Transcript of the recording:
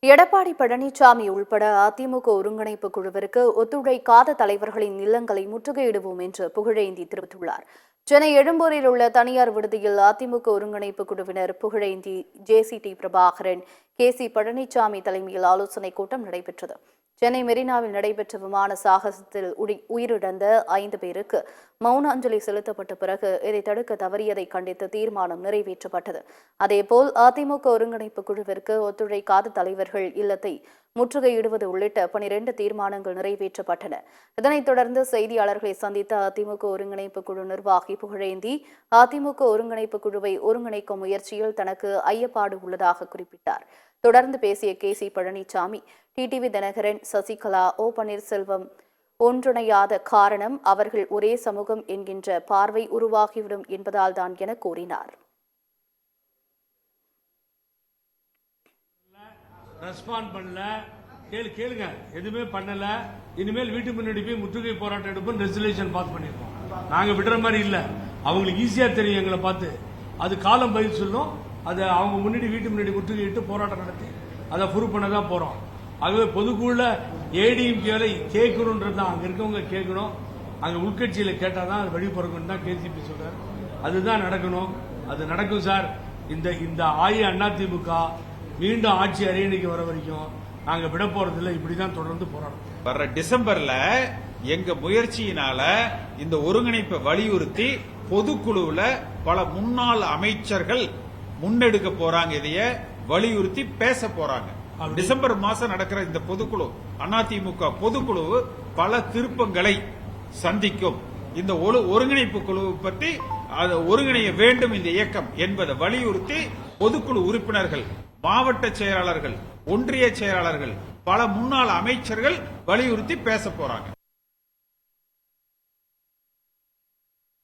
எடப்பாடி பழனிசாமி உள்பட அதிமுக ஒருங்கிணைப்பு குழுவிற்கு ஒத்துழைக்காத தலைவர்களின் இல்லங்களை முற்றுகையிடுவோம் என்று புகழேந்தி தெரிவித்துள்ளார். சென்னை எழும்பூரில் உள்ள தனியார் விடுதியில் அதிமுக ஒருங்கிணைப்பு குழுவினர் புகழேந்தி, ஜேசிடி பிரபாகரன், கே.சி. பழனிசாமி தலைமையில் ஆலோசனைக் கூட்டம் நடைபெற்றது. சென்னை மெரினாவில் நடைபெற்ற விமான சாகசத்தில் உயிரிழந்த 5 பேருக்கு மௌன அஞ்சலி செலுத்தப்பட்ட பிறகு இதை தடுக்க தவறியதை கண்டித்து தீர்மானம் நிறைவேற்றப்பட்டது. அதேபோல் அதிமுக ஒருங்கிணைப்பு குழுவிற்கு ஒத்துழைக்காத தலைவர்கள் இல்லத்தை முற்றுகையிடுவது உள்ளிட்ட 12 தீர்மானங்கள் நிறைவேற்றப்பட்டன. இதனைத் தொடர்ந்து செய்தியாளர்களை சந்தித்த அதிமுக ஒருங்கிணைப்பு குழு நிர்வாகி புகழேந்தி, அதிமுக ஒருங்கிணைப்பு குழுவை ஒருங்கிணைக்கும் முயற்சியில் தனக்கு ஐயப்பாடு உள்ளதாக குறிப்பிட்டார். தொடர்ந்து பேசிய கே.சி. பழனிசாமி, டிடிவி தினகரன், சசிகலா, ஓ பன்னீர்செல்வம் ஒன்றிணையாத காரணம் அவர்கள் ஒரே சமூகம் என்கின்ற பார்வை உருவாகிவிடும் என்பதால் தான் என கூறினார். ரெஸ்பாண்ட் பண்ணல, கேளுங்க, எதுவுமே பண்ணல. இனிமேல் வீட்டு முன்னாடி போய் முற்றுகை போராட்டம் எடுப்போம், ரெசல்யூஷன் பாஸ் பண்ணிருக்கோம். நாங்க விடுற மாதிரி இல்ல, அவங்களுக்கு ஈஸியா தெரியும் எங்களை பார்த்து. அது காலம் பதில் சொல்லும். அதை அவங்க முன்னாடி வீட்டு முன்னாடி முற்றுகையிட்டு போராட்டம் நடத்தி அதை ப்ரூவ் பண்ண தான் போறோம். ஆகவே பொதுக்குழுல ஏடிஎம்கேல கேட்கணும்ன்றதான் அங்க இருக்கவங்க கேட்கணும். அங்க உள்கட்சியில கேட்டாதான் அது வழி பிறக்கணும் தான் கேசிபி சொல்றாரு. அதுதான் நடக்கணும். அது நடக்கும் சார். இந்த அதிமுக மீண்டும் ஆட்சி அரியணைக்கு வர வரைக்கும் நாங்க விட போறதில்லை. இப்படிதான் தொடர்ந்து போராடும். வர்ற டிசம்பர்ல எங்க முயற்சியினால இந்த ஒருங்கிணைப்பை வலியுறுத்தி பொதுக்குழுவுல பல முன்னாள் அமைச்சர்கள் முன்னெடுக்க போறாங்க. இதைய வலியுறுத்தி பேச போறாங்க. டிசம்பர் மாசம் நடக்கிற இந்த பொதுக்குழு, அதிமுக பொதுக்குழு பல திருப்பங்களை சந்திக்கும். இந்த ஒருங்கிணைப்பு குழு பற்றி ஒருங்கிணைய வேண்டும் இந்த இயக்கம் என்பதை வலியுறுத்தி பொதுக்குழு உறுப்பினர்கள், மாவட்ட செயலாளர்கள், ஒன்றிய செயலாளர்கள், பல முன்னாள் அமைச்சர்கள் வலியுறுத்தி பேச போறாங்க.